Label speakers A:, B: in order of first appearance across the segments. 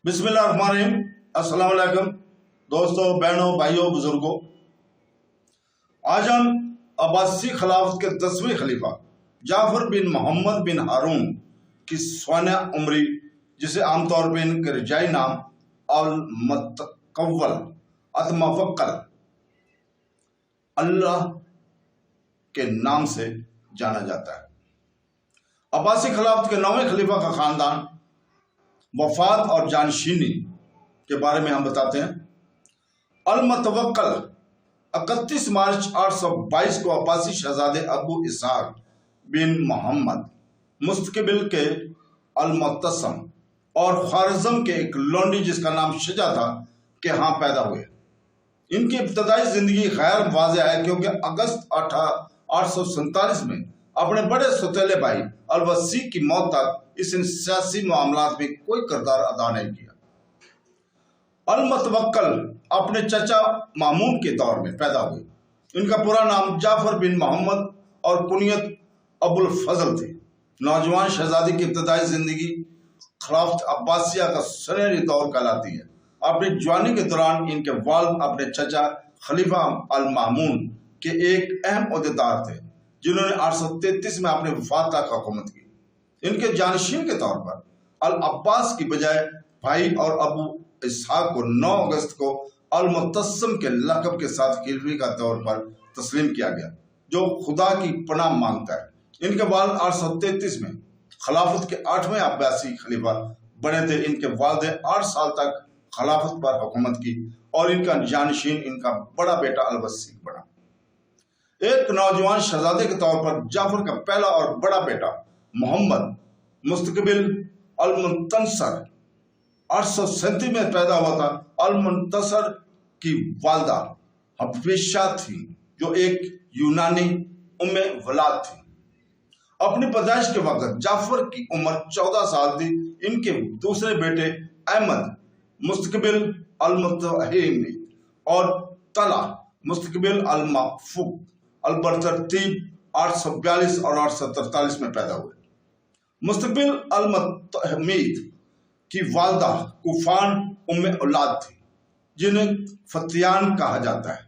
A: बिस्मिल्लाहिर्रहमानिर्रहीम। अस्सलाम वालेकुम दोस्तों, बहनों, भाइयों, बुजुर्गों। आज हम अब्बासी खिलाफत के 10वें खलीफा जाफर बिन मोहम्मद बिन हारून की स्वाना उम्री, जिसे आमतौर पर इनके रजाई नाम अल-मुतकव्वल अतमफक्कल अल्लाह के नाम से जाना जाता है। अब्बासी खिलाफत के 9वें खलीफा का खानदान, वफात और जानशीनी के बारे में हम बताते हैं। अल-मुतवक्कल 31 मार्च 822 को अब्बासी शहजादे अबू इसहाक बिन मोहम्मद मुस्तकबिल के अल-मुतसम और ख्वारिज़म के एक लोंडी जिसका नाम शजा था के यहाँ पैदा हुए। इनकी इब्तदाई जिंदगी गैर वाज़ेह है, क्योंकि अगस्त 847 में अपने बड़े सौतेले भाई अल-वसी की मौत तक इसने सियासी मामलात में कोई किरदार अदा नहीं किया। अल-मुतवक्कल अपने चचा मामून के दौर में पैदा हुए। इनका पूरा नाम जाफर बिन मोहम्मद और कुनियत अबुल फजल थे। नौजवान शहजादी की इब्तदाई जिंदगी खिलाफत अब्बासिया का सुनहरी दौर कहलाती है। अपनी जवानी के दौरान इनके वालिद अपने चचा खलीफा अल-मामून के एक अहम ओहदेदार थे, जिन्होंने 833 में अपने वफात तक हुकूमत की। इनके जानशीन के तौर पर अल-अब्बास की बजाय भाई और अबू इसहाक को 9 अगस्त को अल-मुतसम के लक़ब के साथ खलीफे का तौर पर तस्लीम किया गया, जो खुदा की पनाह मांगता है। इनके वालिद 833 में खिलाफत के 8वें अब्बासी खलीफा बने थे। इनके वालिद 8 साल तक खिलाफत पर हुकूमत की और इनका जानशीन इनका बड़ा बेटा अल-वसी बना। एक नौजवान शहजादे के तौर पर जाफर का पहला और बड़ा बेटा मोहम्मद मुस्तकबिल अल-मुंतसर 837 में पैदा हुआ था। अल-मुंतसर की वालदा हबीशा थी, जो एक यूनानी उम्मे वलाद थी। अपनी पैदाइश के वक्त जाफर की उम्र 14 साल थी। इनके दूसरे बेटे अहमद मुस्तकबिल अल-मुतहमी और तला मुस्तकबिल अल-मफूक अल-बरतरतीब 842 और 843 में पैदा हुए। मुस्तकबिल अल-मुतहमीद की वालदा कुफान उम्मे औलाद थी, जिन्हें फतियान कहा जाता है।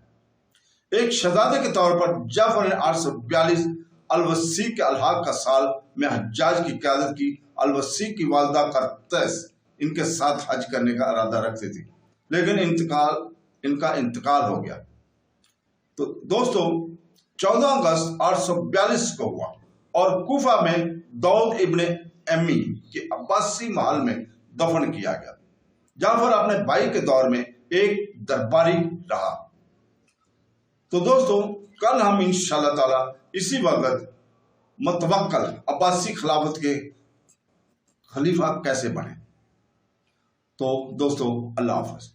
A: एक शहजादे के तौर पर जाफर ने 842 अल-वसी के अलहाक का साल में हज्जाज की क़यादत की। अल-वसी की वालदा करतस इनके साथ हज करने का इरादा रखती थी, लेकिन इनका इंतकाल हो गया। तो दोस्तों, 14 अगस्त 842 को हुआ और कूफा में दाऊद इब्ने अम्मी के अब्बासी महल में दफन किया गया। जाफर अपने भाई के दौर में एक दरबारी रहा। तो दोस्तों, कल हम इंशाअल्लाह ताला इसी वक्त मुतवक्कल अब्बासी खिलाफत के खलीफा कैसे बने। तो दोस्तों, अल्लाह हाफ़िज़।